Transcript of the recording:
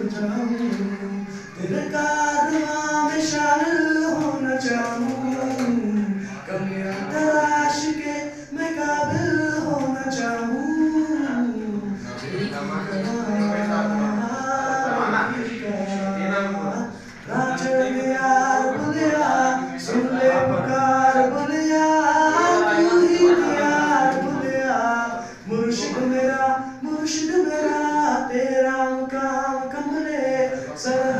जाऊं, तेरे कारवां में शामिल होना चाहूं, कमियां तलाश के मैं काबिल होना चाहूं। यार बुलिया सुन ले पुकार बुलिया, तू ही यार बुलिया, मुर्शिद मेरा तेरा काम कमले सर